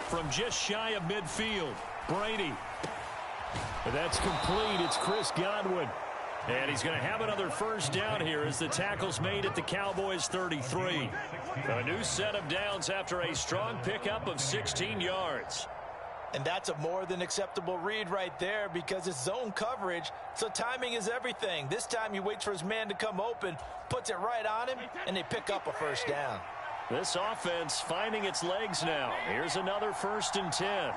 From just shy of midfield, Brady. That's complete. It's Chris Godwin. And he's going to have another first down here as the tackle's made at the Cowboys' 33. A new set of downs after a strong pickup of 16 yards. And that's a more than acceptable read right there because it's zone coverage, so timing is everything. This time he waits for his man to come open, puts it right on him, and they pick up a first down. This offense finding its legs now. Here's another 1st and 10.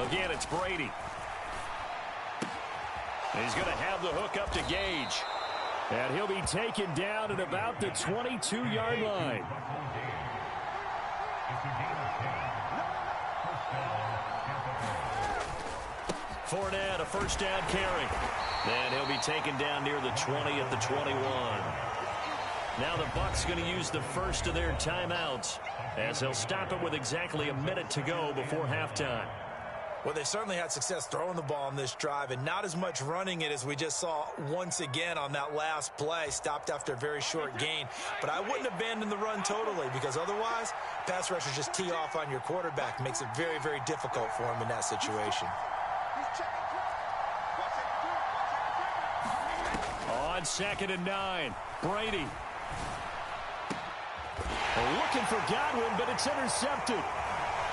Again, it's Brady. He's going to have the hook up to Gage. And he'll be taken down at about the 22-yard line. Fournette, a first down carry. And he'll be taken down near the 20 at the 21. Now the Bucs going to use the first of their timeouts as they'll stop it with exactly a minute to go before halftime. Well, they certainly had success throwing the ball on this drive and not as much running it as we just saw once again on that last play. Stopped after a very short gain. But I wouldn't abandon the run totally because otherwise, pass rushers just tee off on your quarterback. Makes it very, very difficult for him in that situation. On 2nd and 9, Brady. Looking for Godwin, but it's intercepted.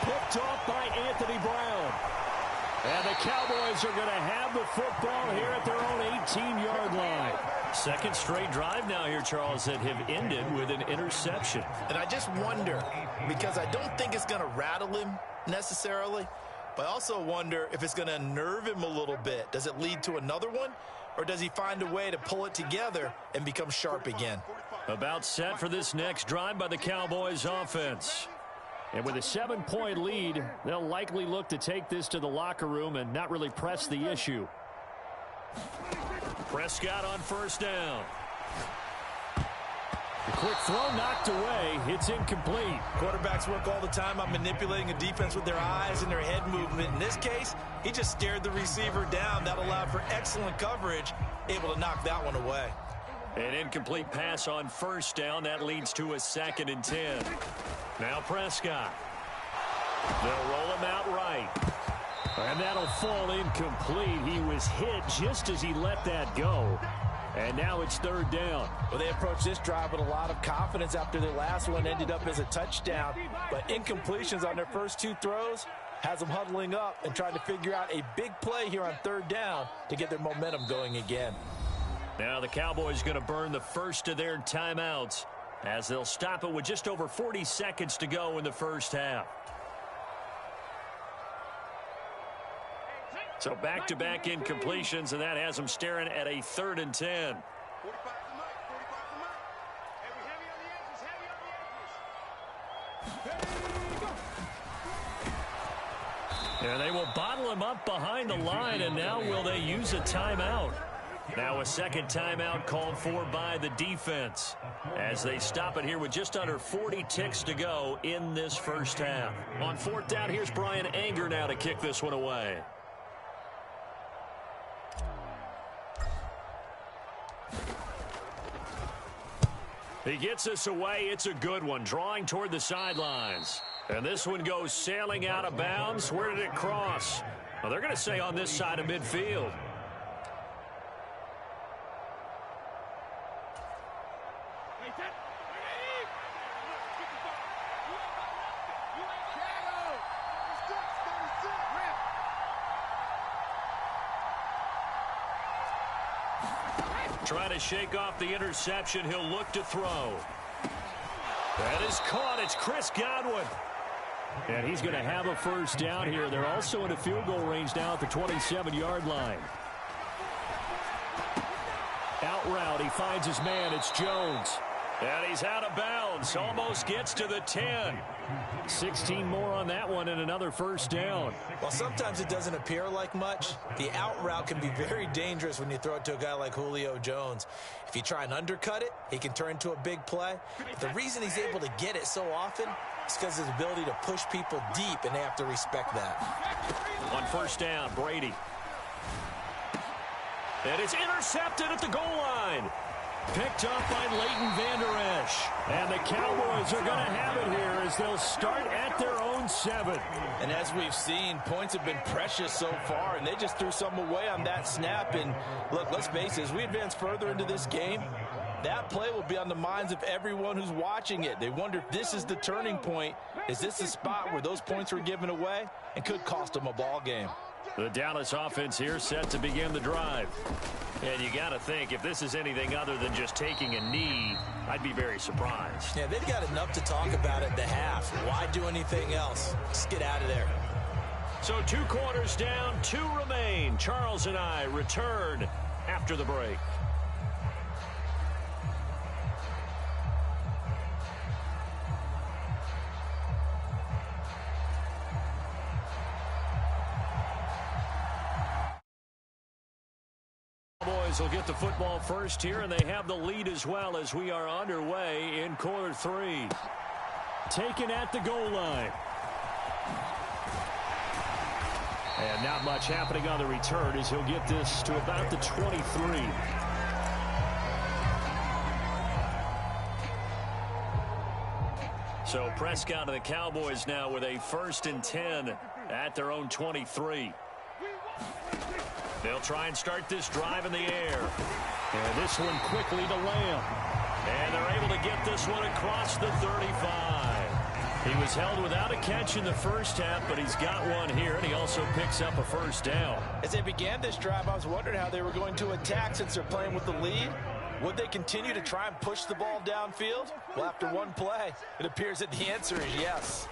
Picked off by Anthony Brown. And the Cowboys are going to have the football here at their own 18-yard line. Second straight drive now here, Charles, that have ended with an interception. And I just wonder, because I don't think it's going to rattle him necessarily, but I also wonder if it's going to unnerve him a little bit. Does it lead to another one, or does he find a way to pull it together and become sharp again? About set for this next drive by the Cowboys offense. And with a 7-point lead, they'll likely look to take this to the locker room and not really press the issue. Prescott on first down. The quick throw knocked away. It's incomplete. Quarterbacks work all the time on manipulating a defense with their eyes and their head movement. In this case, he just stared the receiver down. That allowed for excellent coverage, able to knock that one away. An incomplete pass on first down. That leads to a 2nd and 10. Now Prescott. They'll roll him out right. And that'll fall incomplete. He was hit just as he let that go. And now it's 3rd down. Well, they approached this drive with a lot of confidence after their last one ended up as a touchdown. But incompletions on their first 2 throws has them huddling up and trying to figure out a big play here on 3rd down to get their momentum going again. Now the Cowboys going to burn the first of their timeouts as they'll stop it with just over 40 seconds to go in the first half. So back-to-back incompletions, and that has them staring at a 3rd and 10. And they will bottle him up behind the line, and now will they use a timeout? Now a second timeout called for by the defense as they stop it here with just under 40 ticks to go in this first half. On 4th down, here's Brian Anger now to kick this one away. He gets this away. It's a good one, drawing toward the sidelines. And this one goes sailing out of bounds. Where did it cross? Well, they're going to say on this side of midfield. Trying to shake off the interception. He'll look to throw. That is caught. It's Chris Godwin. And he's going to have a first down here. They're also in a field goal range now at the 27-yard line. Out route. He finds his man. It's Jones. And he's out of bounds. Almost gets to the 10. 16 more on that one and another first down. Well, sometimes it doesn't appear like much. The out route can be very dangerous when you throw it to a guy like Julio Jones. If you try and undercut it, he can turn into a big play. But the reason he's able to get it so often is because of his ability to push people deep, and they have to respect that. On first down, Brady. And it's intercepted at the goal line. Picked up by Leighton Vander Esch. And the Cowboys are going to have it here as they'll start at their own 7. And as we've seen, points have been precious so far, and they just threw some away on that snap. And look, let's face it, as we advance further into this game, that play will be on the minds of everyone who's watching it. They wonder if this is the turning point. Is this the spot where those points were given away and could cost them a ball game? The Dallas offense here set to begin the drive. And you got to think, if this is anything other than just taking a knee, I'd be very surprised. Yeah, they've got enough to talk about at the half. Why do anything else? Just get out of there. So 2 quarters down, 2 remain. Charles and I return after the break. Cowboys will get the football first here, and they have the lead as well as we are underway in quarter 3. Taken at the goal line. And not much happening on the return as he'll get this to about the 23. So Prescott and the Cowboys now with a 1st and 10 at their own 23. They'll try and start this drive in the air. And this one quickly to Lamb. And they're able to get this one across the 35. He was held without a catch in the first half, but he's got one here, and he also picks up a 1st down. As they began this drive, I was wondering how they were going to attack since they're playing with the lead. Would they continue to try and push the ball downfield? Well, after one play, it appears that the answer is yes.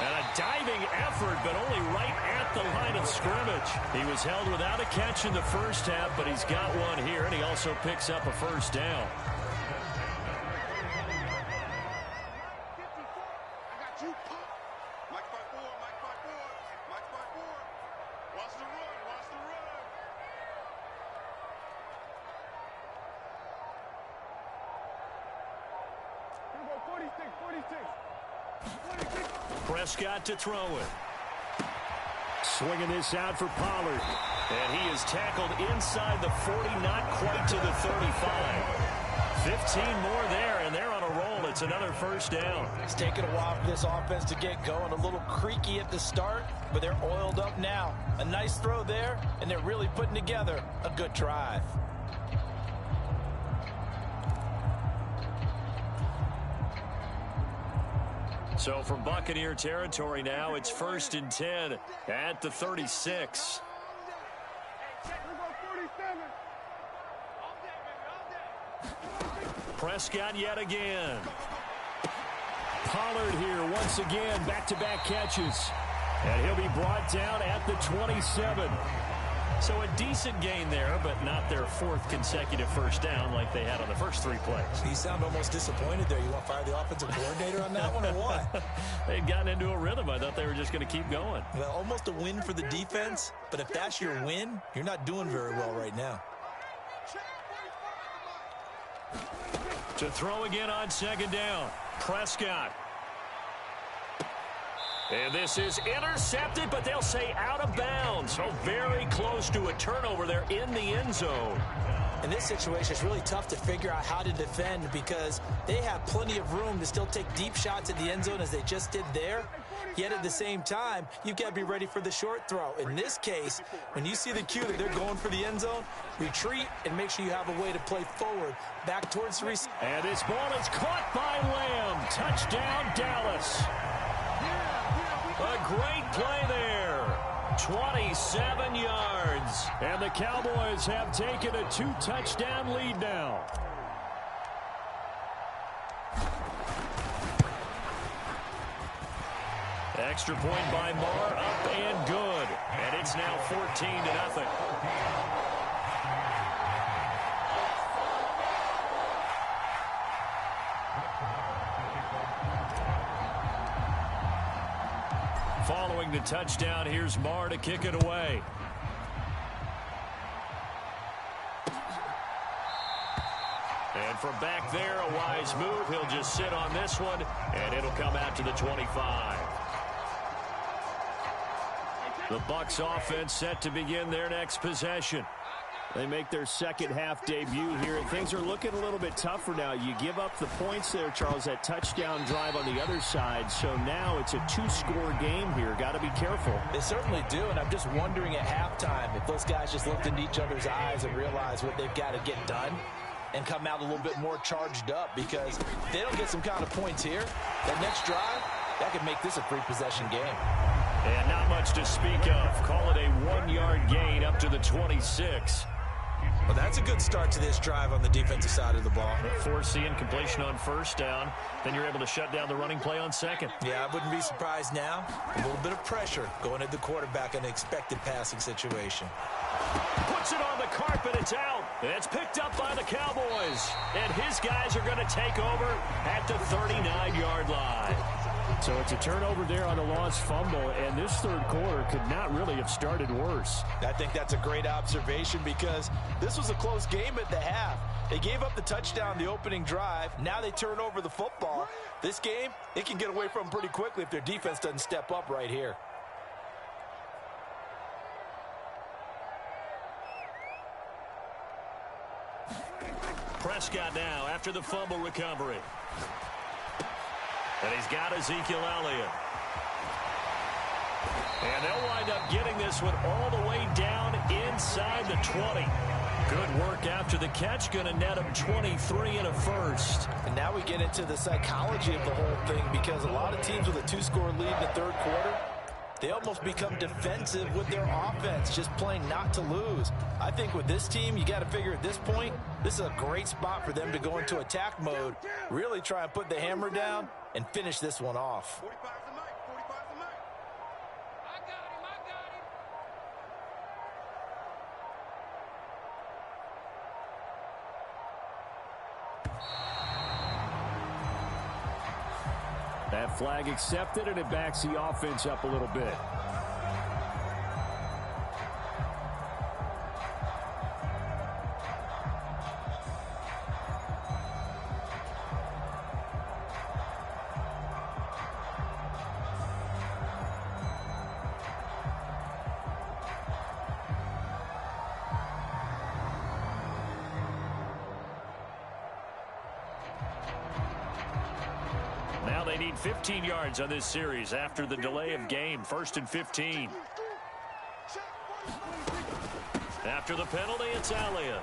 And a diving effort, but only right at the line of scrimmage. He was held without a catch in the first half, but he's got one here, and he also picks up a 1st down. Prescott to throw it. Swinging this out for Pollard. And he is tackled inside the 40, not quite to the 35. 15 more there, and they're on a roll. It's another 1st down. It's taken a while for this offense to get going. A little creaky at the start, but they're oiled up now. A nice throw there, and they're really putting together a good drive. So from Buccaneer territory now, it's 1st and 10 at the 36. Prescott yet again. Pollard here once again, back-to-back catches. And he'll be brought down at the 27. So a decent gain there, but not their 4th consecutive 1st down like they had on the first 3 plays. You sound almost disappointed there. You want to fire the offensive coordinator on that one or what? They'd gotten into a rhythm. I thought they were just going to keep going. Well, almost a win for the defense, but if that's your win, you're not doing very well right now. To throw again on 2nd down. Prescott. And this is intercepted, but they'll say out of bounds. So very close to a turnover there in the end zone. In this situation, it's really tough to figure out how to defend because they have plenty of room to still take deep shots at the end zone as they just did there. Yet at the same time, you've got to be ready for the short throw. In this case, when you see the cue that they're going for the end zone, retreat and make sure you have a way to play forward, back towards the receiver. And this ball is caught by Lamb. Touchdown, Dallas. A great play there. 27 yards. And the Cowboys have taken a 2-touchdown lead now. Extra point by Marr, up and good. And it's now 14-0. Following the touchdown, here's Marr to kick it away. And from back there, a wise move. He'll just sit on this one, and it'll come out to the 25. The Bucs offense set to begin their next possession. They make their second half debut here, and things are looking a little bit tougher now. You give up the points there, Charles, that touchdown drive on the other side. So now it's a two-score game here. Got to be careful. They certainly do, and I'm just wondering at halftime if those guys just looked into each other's eyes and realized what they've got to get done and come out a little bit more charged up, because if they don't get some kind of points here, that next drive, that could make this a free-possession game. And not much to speak of. Call it a 1-yard gain up to the 26. Well, that's a good start to this drive on the defensive side of the ball. Force the incompletion on first down. Then you're able to shut down the running play on second. Yeah, I wouldn't be surprised now. A little bit of pressure going at the quarterback in an expected passing situation. Puts it on the carpet. It's out. It's picked up by the Cowboys. And his guys are going to take over at the 39-yard line. So it's a turnover there on a lost fumble, and this third quarter could not really have started worse. I think that's a great observation, because this was a close game at the half. They gave up the touchdown the opening drive. Now they turn over the football. This game, they can get away from them pretty quickly if their defense doesn't step up right here. Prescott now after the fumble recovery. And he's got Ezekiel Elliott. And they'll wind up getting this one all the way down inside the 20. Good work after the catch. Going to net him 23 and a first. And now we get into the psychology of the whole thing, because a lot of teams with a two-score lead in the third quarter, they almost become defensive with their offense, just playing not to lose. I think with this team, you got to figure at this point, this is a great spot for them to go into attack mode, really try and put the hammer down and finish this one off. That flag accepted, and it backs the offense up a little bit. Now they need 15 yards on this series after the delay of game. 1st and 15. After the penalty, it's Elliott.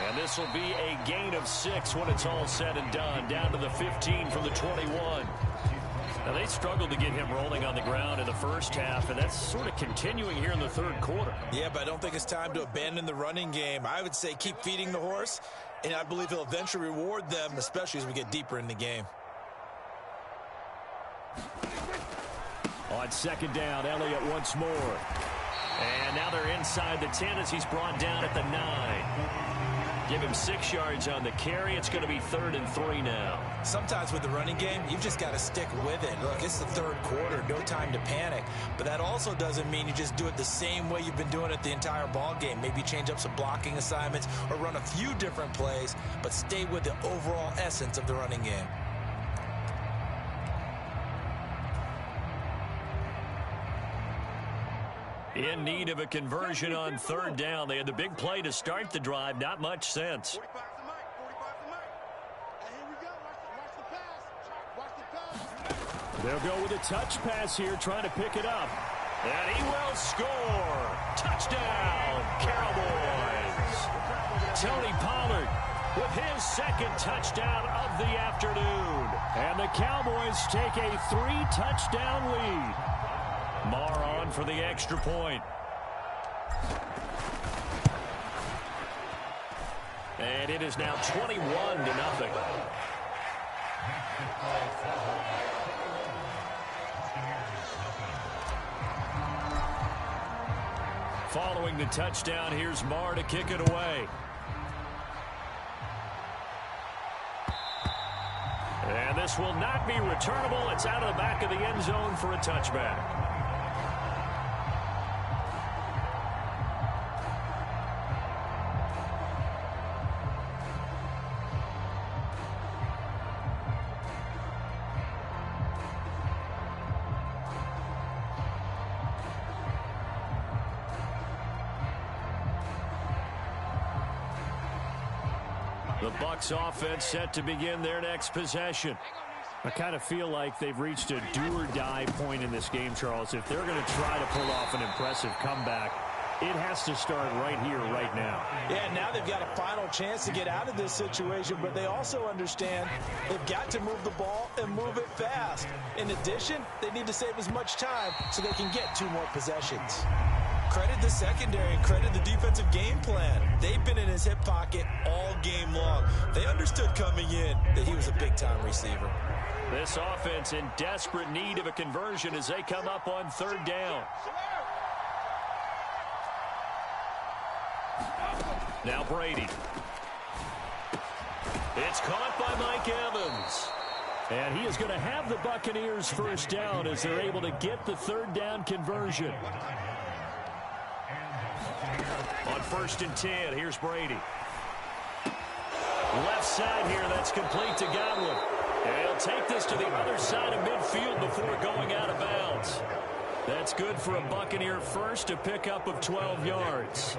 And this will be a gain of 6 when it's all said and done. Down to the 15 from the 21. Now, they struggled to get him rolling on the ground in the first half, and that's sort of continuing here in the third quarter. Yeah, but I don't think it's time to abandon the running game. I would say keep feeding the horse, and I believe he'll eventually reward them, especially as we get deeper in the game. On second down, Elliott once more. And now they're inside the 10 as he's brought down at the 9. Give him 6 yards on the carry. It's going to be 3rd and 3 now. Sometimes with the running game, you've just got to stick with it. Look, it's the third quarter, no time to panic. But that also doesn't mean you just do it the same way you've been doing it the entire ball game. Maybe change up some blocking assignments or run a few different plays, but stay with the overall essence of the running game. In need of a conversion on 3rd down. They had the big play to start the drive. Not much sense. They'll go with a touch pass here, trying to pick it up. And he will score. Touchdown, Cowboys. Tony Pollard with his 2nd touchdown of the afternoon. And the Cowboys take a 3-touchdown lead. Marr on for the extra point. And it is now 21-0. Following the touchdown, here's Marr to kick it away. And this will not be returnable. It's out of the back of the end zone for a touchback. The Bucs offense set to begin their next possession. I kind of feel like they've reached a do-or-die point in this game, Charles. If they're going to try to pull off an impressive comeback, it has to start right here, right now. Yeah, now they've got a final chance to get out of this situation, but they also understand they've got to move the ball and move it fast. In addition, they need to save as much time so they can get 2 more possessions. Credit the secondary and credit the defensive game plan. They've been in his hip pocket all game long. They understood coming in that he was a big-time receiver. This offense in desperate need of a conversion as they come up on 3rd down. Now Brady. It's caught by Mike Evans. And he is going to have the Buccaneers first down as they're able to get the 3rd down conversion. On 1st and 10, here's Brady. Left side here, that's complete to Godwin. And he'll take this to the other side of midfield before going out of bounds. That's good for a Buccaneer first, a pickup of 12 yards.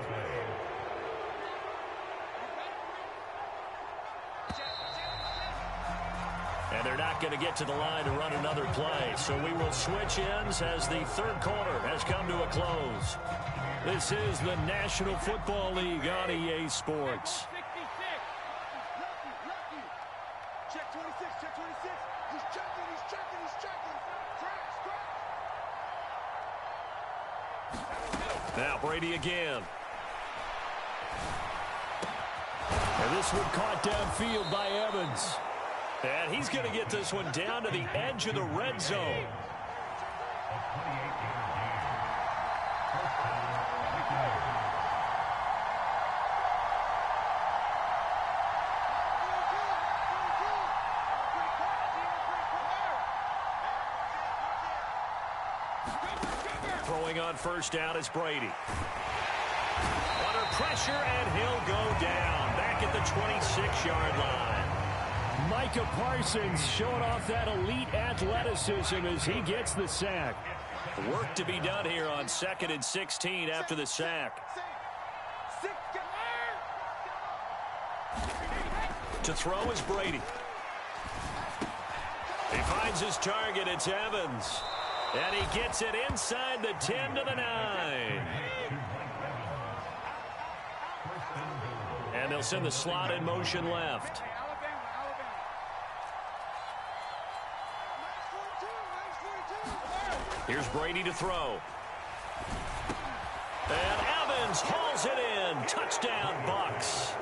And they're not going to get to the line to run another play. So we will switch ends as the 3rd quarter has come to a close. This is the National Football League on EA Sports. Check 26, check 26. He's checking, he's checking, he's checking. Crash. Now Brady again. And this one caught downfield by Evans. And he's going to get this one down to the edge of the red zone. Throwing on 1st down is Brady. Under pressure, and he'll go down. Back at the 26-yard line. Micah Parsons showing off that elite athleticism as he gets the sack. Work to be done here on 2nd and 16 after the sack. To throw is Brady. He finds his target. It's Evans. And he gets it inside the 10 to the 9. And they'll send the slot in motion left. Here's Brady to throw. And Evans hauls it in. Touchdown, Bucs.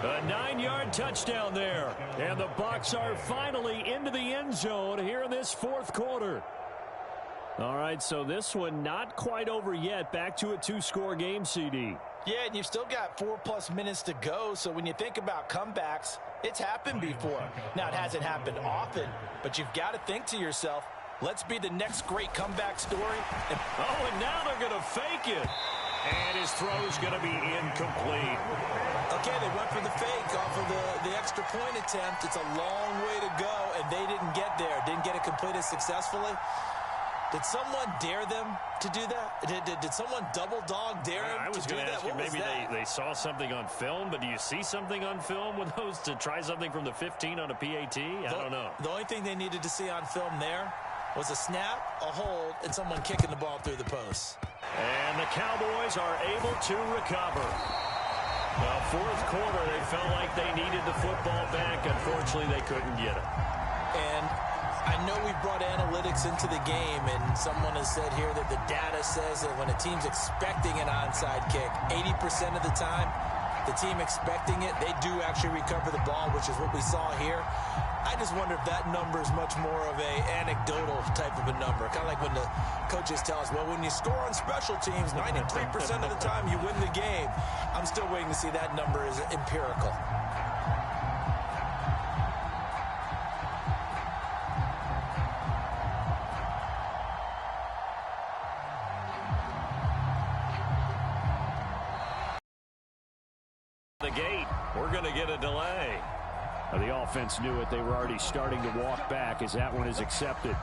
A 9-yard touchdown there. And the Bucs are finally into the end zone here in this 4th quarter. All right, so this one not quite over yet. Back to a 2-score game, CD. Yeah, and you've still got 4+ minutes to go, so when you think about comebacks, it's happened before. Now, it hasn't happened often, but you've got to think to yourself, let's be the next great comeback story. And now they're going to fake it. And his throw's going to be incomplete. Okay, they went for the fake off of the extra point attempt. It's a long way to go, and they didn't get there. Didn't get it completed successfully. Did someone dare them to do that? Did someone double dog dare them I was to do going to that? ask you, maybe they saw something on film, but do you see something on film with those to try something from the 15 on a PAT? I don't know. The only thing they needed to see on film there was a snap, a hold, and someone kicking the ball through the post. And the Cowboys are able to recover. Well, 4th quarter, they felt like they needed the football back. Unfortunately, they couldn't get it. And I know we brought analytics into the game, and someone has said here that the data says that when a team's expecting an onside kick, 80% of the time, the team expecting it, they do actually recover the ball, which is what we saw here. I just wonder if that number is much more of a anecdotal type of a number. Kind of like when the coaches tell us, well, when you score on special teams, 93% of the time you win the game. I'm still waiting to see that number is empirical. The gate, we're going to get a delay. The offense knew it. They were already starting to walk back as that one is accepted.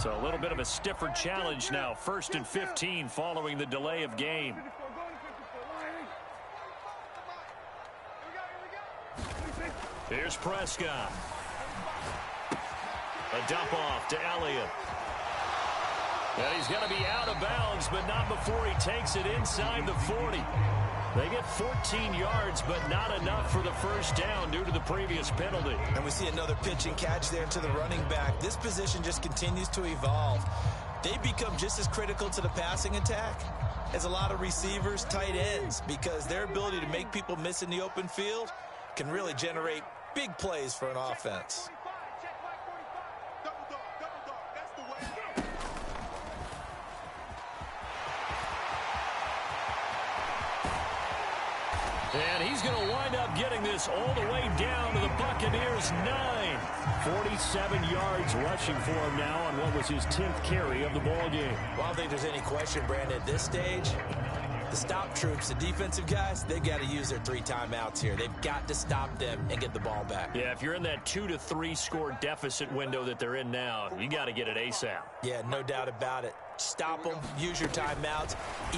So a little bit of a stiffer challenge now. 1st and 15 following the delay of game. Here's Prescott. A dump off to Elliott. And he's going to be out of bounds, but not before he takes it inside the 40. They get 14 yards, but not enough for the first down due to the previous penalty. And we see another pitch and catch there to the running back. This position just continues to evolve. They become just as critical to the passing attack as a lot of receivers, tight ends, because their ability to make people miss in the open field can really generate big plays for an offense. And he's going to wind up getting this all the way down to the Buccaneers' 9. 47 yards rushing for him now on what was his 10th carry of the ball game. Well, I don't think there's any question, Brandon, at this stage, the stop troops, the defensive guys, they've got to use their 3 timeouts here. They've got to stop them and get the ball back. Yeah, if you're in that 2 to 3 score deficit window that they're in now, you got to get it ASAP. Yeah, no doubt about it. Stop them, use your timeouts.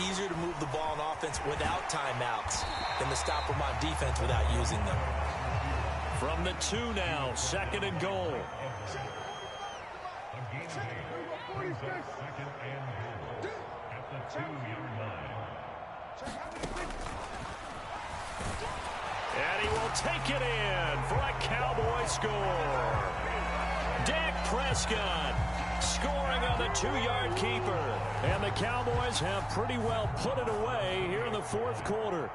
Easier to move the ball on offense without timeouts than to stop them on defense without using them. From the 2 now, 2nd and goal. And he will take it in for a Cowboy score. Dak Prescott scoring on the 2-yard keeper. And the Cowboys have pretty well put it away here in the 4th quarter.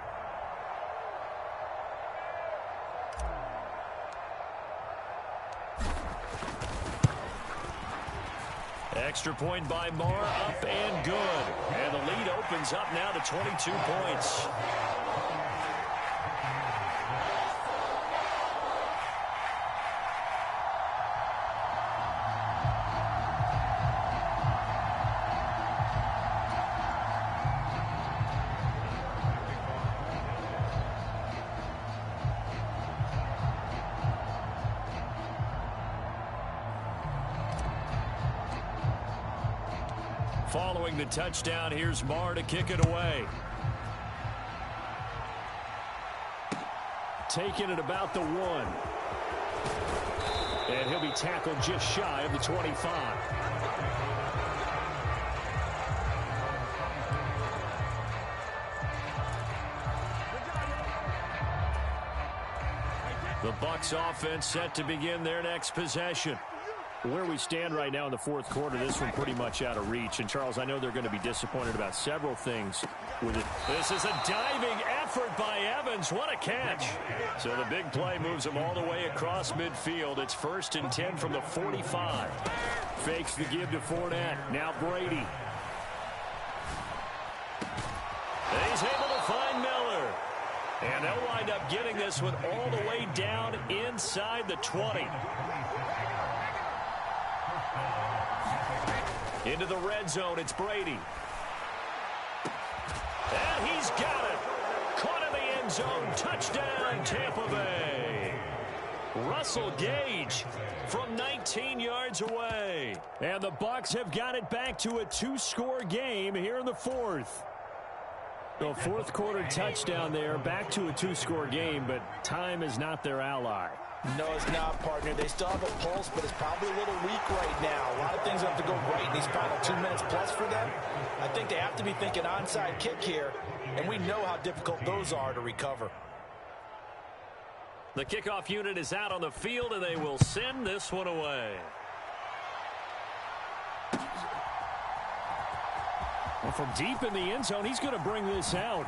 Extra point by Marr, up and good. And the lead opens up now to 22 points. Following the touchdown, here's Marr to kick it away. Taking it about the 1. And he'll be tackled just shy of the 25. The Bucs offense set to begin their next possession. Where we stand right now in the 4th quarter, this one pretty much out of reach. And, Charles, I know they're going to be disappointed about several things with it. This is a diving effort by Evans. What a catch. So the big play moves him all the way across midfield. It's 1st and 10 from the 45. Fakes the give to Fournette. Now Brady. And he's able to find Miller. And they'll wind up getting this one all the way down inside the 20. Into the red zone, it's Brady. And he's got it. Caught in the end zone. Touchdown, Tampa Bay. Russell Gage from 19 yards away. And the Bucs have got it back to a 2-score game here in the 4th. The 4th quarter touchdown there, back to a 2-score game, but time is not their ally. No, it's not, partner. They still have a pulse, but it's probably a little weak right now. A lot of things have to go right in these final 2 minutes plus for them. I think they have to be thinking onside kick here, and we know how difficult those are to recover. The kickoff unit is out on the field, and they will send this one away. Well, from deep in the end zone, he's going to bring this out.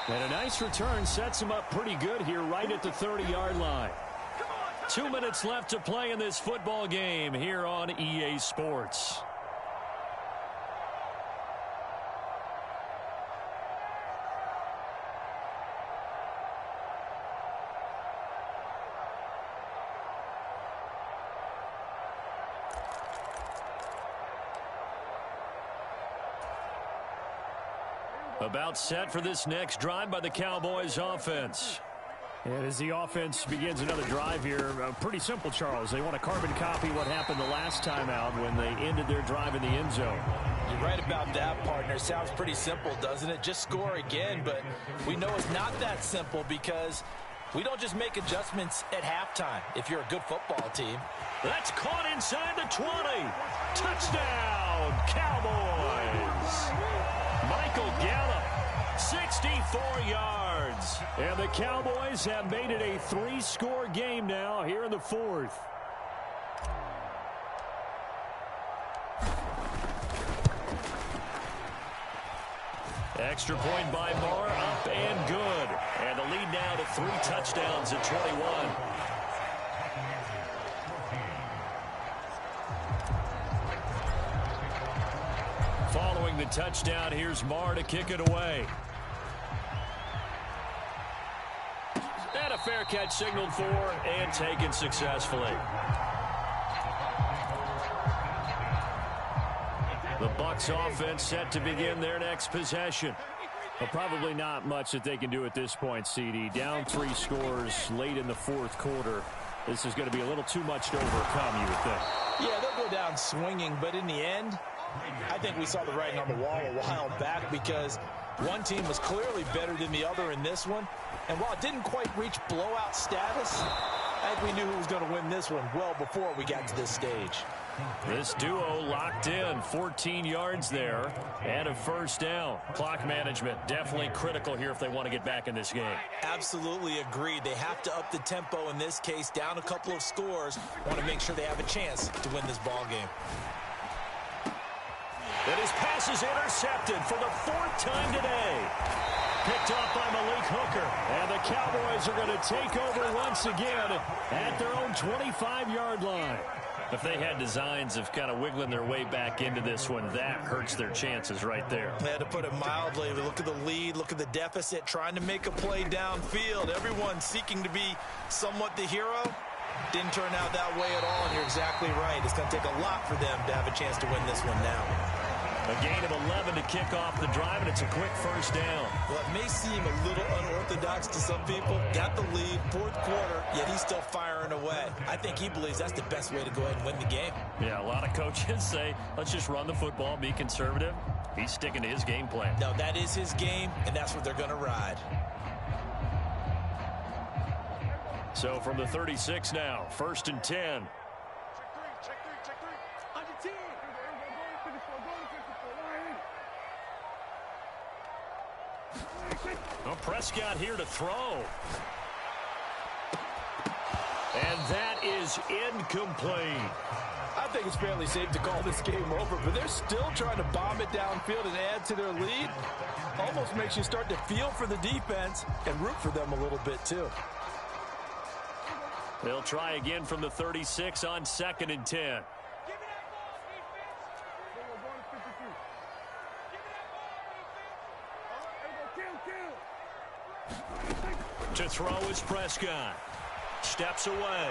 And a nice return sets him up pretty good here right at the 30-yard line. 2 minutes left to play in this football game here on EA Sports. About set for this next drive by the Cowboys offense. And as the offense begins another drive here, pretty simple, Charles. They want to carbon copy what happened the last time out when they ended their drive in the end zone. You're right about that, partner. Sounds pretty simple, doesn't it? Just score again, but we know it's not that simple because we don't just make adjustments at halftime if you're a good football team. That's caught inside the 20. Touchdown, Cowboys. Michael Gallup, 64 yards. And the Cowboys have made it a 3-score game now here in the fourth. Extra point by Marr, up and good. And the lead now to 3 touchdowns at 21. Following the touchdown, here's Marr to kick it away. And a fair catch signaled for and taken successfully. The Bucs offense set to begin their next possession. Well, probably not much that they can do at this point, CD. Down 3 scores late in the fourth quarter. This is going to be a little too much to overcome, you would think. Yeah, they'll go down swinging, but in the end, I think we saw the writing on the wall a while back because one team was clearly better than the other in this one. And while it didn't quite reach blowout status, I think we knew who was going to win this one well before we got to this stage. This duo locked in, 14 yards there, and a first down. Clock management definitely critical here if they want to get back in this game. Absolutely agreed. They have to up the tempo in this case, down a couple of scores. Want to make sure they have a chance to win this ball game. And his pass is intercepted for the 4th time today. Picked off by Malik Hooker. And the Cowboys are going to take over once again at their own 25-yard line. If they had designs of kind of wiggling their way back into this one, that hurts their chances right there. They had to put it mildly. Look at the lead, look at the deficit, trying to make a play downfield. Everyone seeking to be somewhat the hero. Didn't turn out that way at all, and you're exactly right. It's going to take a lot for them to have a chance to win this one now. A gain of 11 to kick off the drive, and it's a quick first down. Well, it may seem a little unorthodox to some people. Got the lead, fourth quarter, yet he's still firing away. I think he believes that's the best way to go ahead and win the game. Yeah, a lot of coaches say, let's just run the football, be conservative. He's sticking to his game plan. No, that is his game, and that's what they're going to ride. So from the 36 now, 1st and 10. Check three. On your team. Well, Prescott here to throw. And that is incomplete. I think it's fairly safe to call this game over, but they're still trying to bomb it downfield and add to their lead. Almost makes you start to feel for the defense and root for them a little bit, too. They'll try again from the 36 on 2nd and 10. To throw is Prescott. Steps away.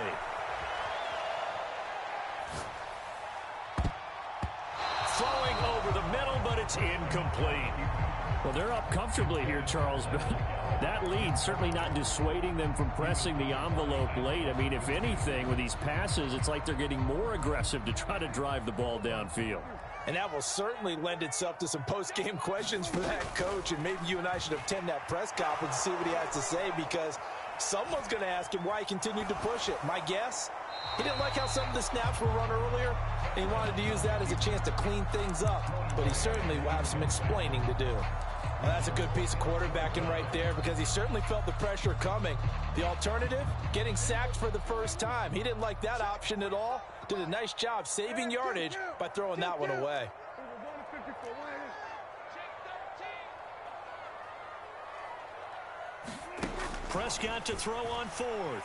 Throwing over the middle, but it's incomplete. Well, they're up comfortably here, Charles, but that lead certainly not dissuading them from pressing the envelope late. I mean, if anything, with these passes, it's like they're getting more aggressive to try to drive the ball downfield. And that will certainly lend itself to some post-game questions for that coach, and maybe you and I should attend that press conference and see what he has to say, because someone's going to ask him why he continued to push it. My guess, he didn't like how some of the snaps were run earlier, and he wanted to use that as a chance to clean things up, but he certainly will have some explaining to do. Well, that's a good piece of quarterbacking right there, because he certainly felt the pressure coming. The alternative, getting sacked for the first time. He didn't like that option at all. Did a nice job saving yardage by throwing that one away. Prescott to throw on 4th.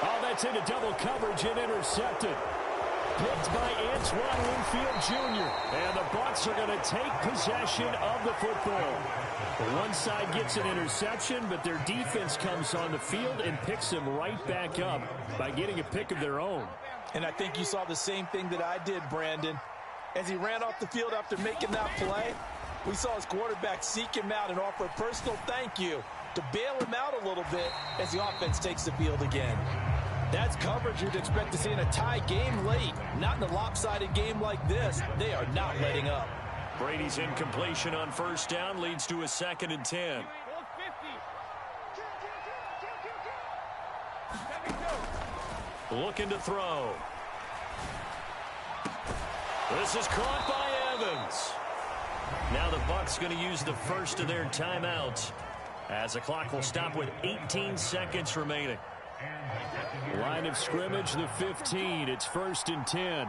Oh, that's into double coverage and intercepted. Picked by Antoine Winfield Jr. And the Bucs are going to take possession of the football. One side gets an interception, but their defense comes on the field and picks them right back up by getting a pick of their own. And I think you saw the same thing that I did, Brandon. As he ran off the field after making that play, We saw his quarterback seek him out and offer a personal thank you to bail him out a little bit as the offense takes the field again. That's coverage you'd expect to see in a tie game late. Not in a lopsided game like this. They are not letting up. Brady's incompletion on first down leads to a 2nd and 10. Looking to throw. This is caught by Evans. Now the Bucs going to use the first of their timeouts as the clock will stop with 18 seconds remaining. Line of scrimmage, the 15. It's 1st and 10.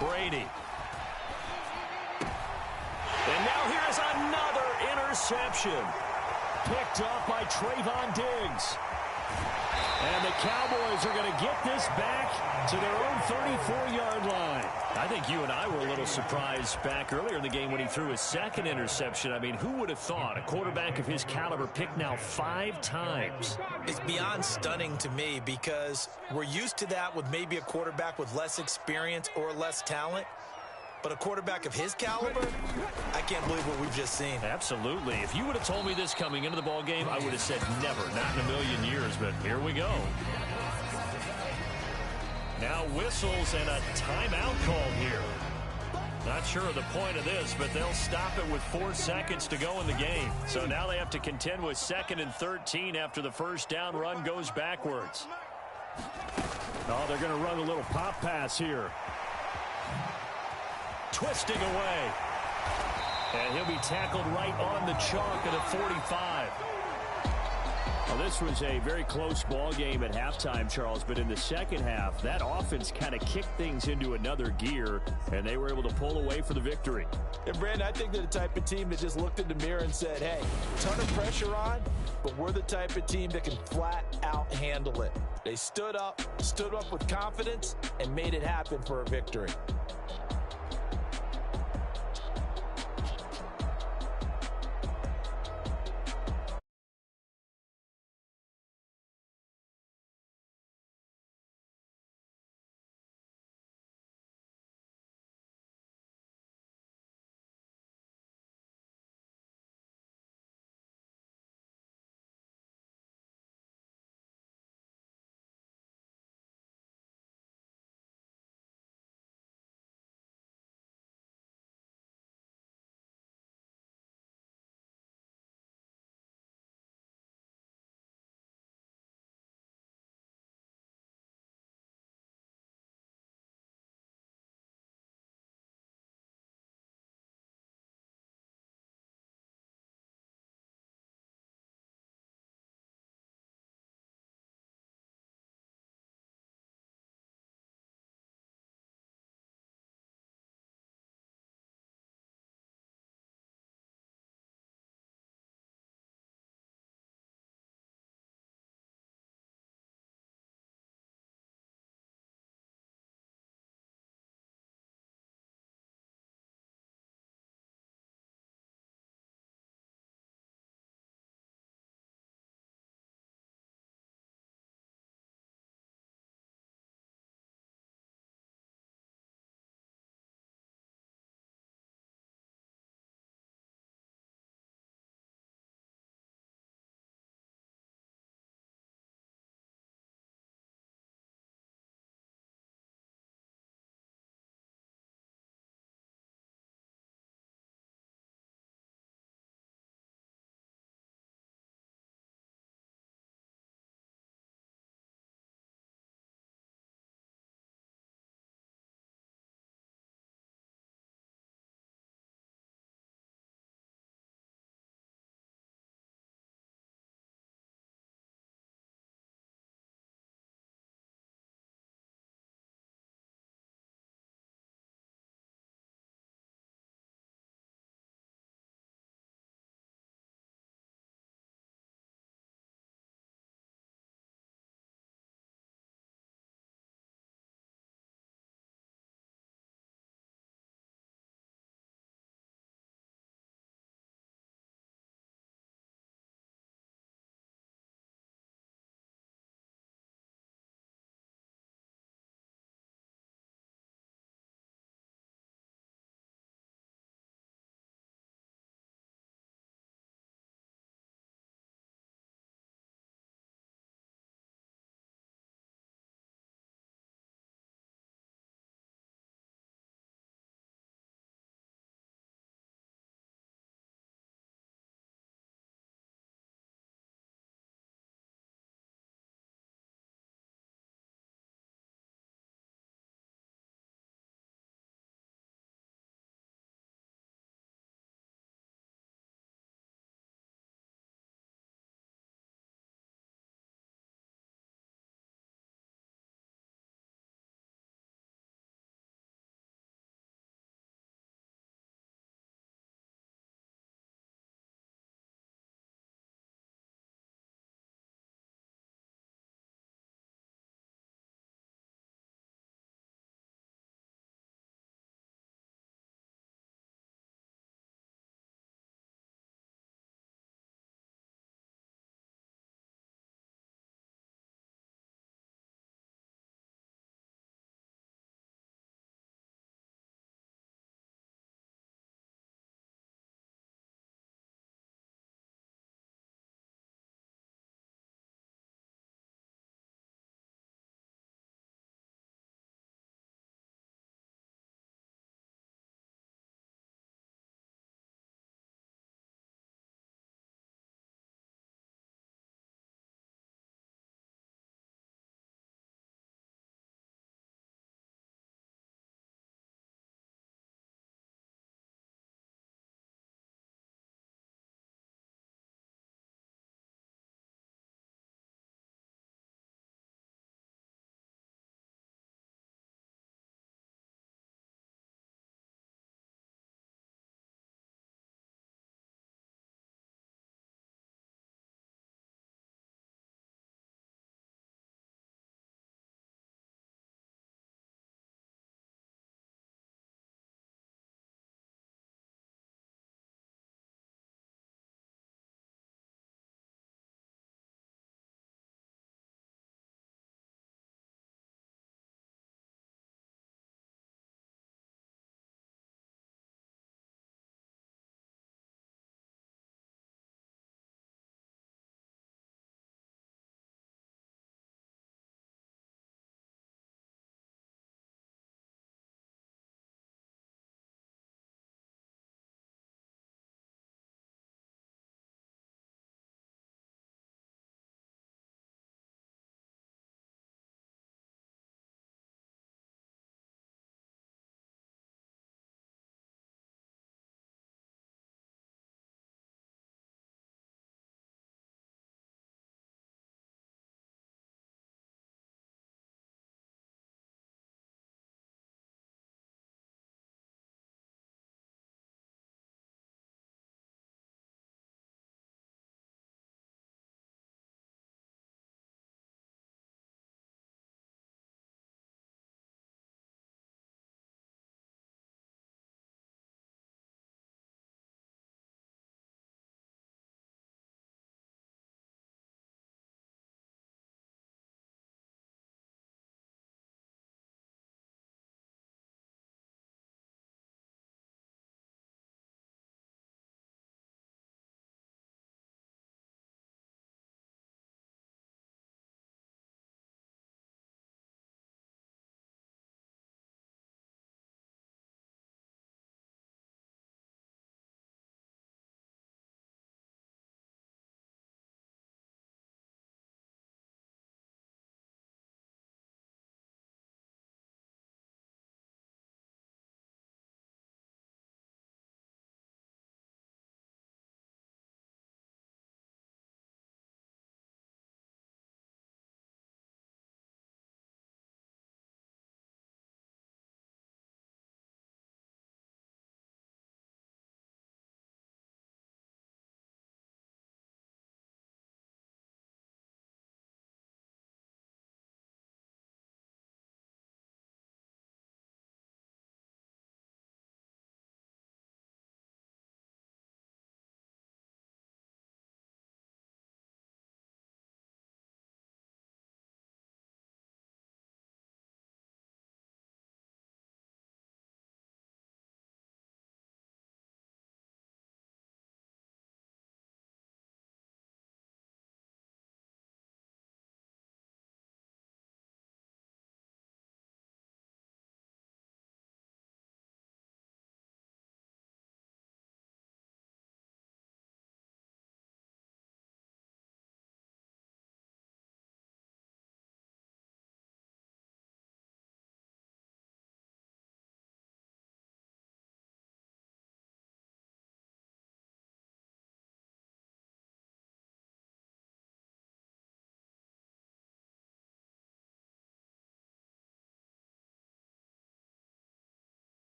Brady. And now here's another interception. Picked off by Trayvon Diggs. And the Cowboys are going to get this back to their own 34-yard line. I think you and I were a little surprised back earlier in the game when he threw his 2nd interception. I mean, who would have thought a quarterback of his caliber picked now 5 times? It's beyond stunning to me because we're used to that with maybe a quarterback with less experience or less talent. But a quarterback of his caliber, I can't believe what we've just seen. Absolutely. If you would have told me this coming into the ball game, I would have said never, not in a million years. But here we go. Now whistles and a timeout called here. Not sure of the point of this, but they'll stop it with 4 seconds to go in the game. So now they have to contend with 2nd and 13 after the first down run goes backwards. Oh, they're going to run a little pop pass here. Twisting away. And he'll be tackled right on the chalk at a 45. Well, this was a very close ball game at halftime, Charles, but in the second half, that offense kind of kicked things into another gear, and they were able to pull away for the victory. And, Brandon, I think they're the type of team that just looked in the mirror and said, hey, ton of pressure on, but we're the type of team that can flat out handle it. They stood up with confidence, and made it happen for a victory.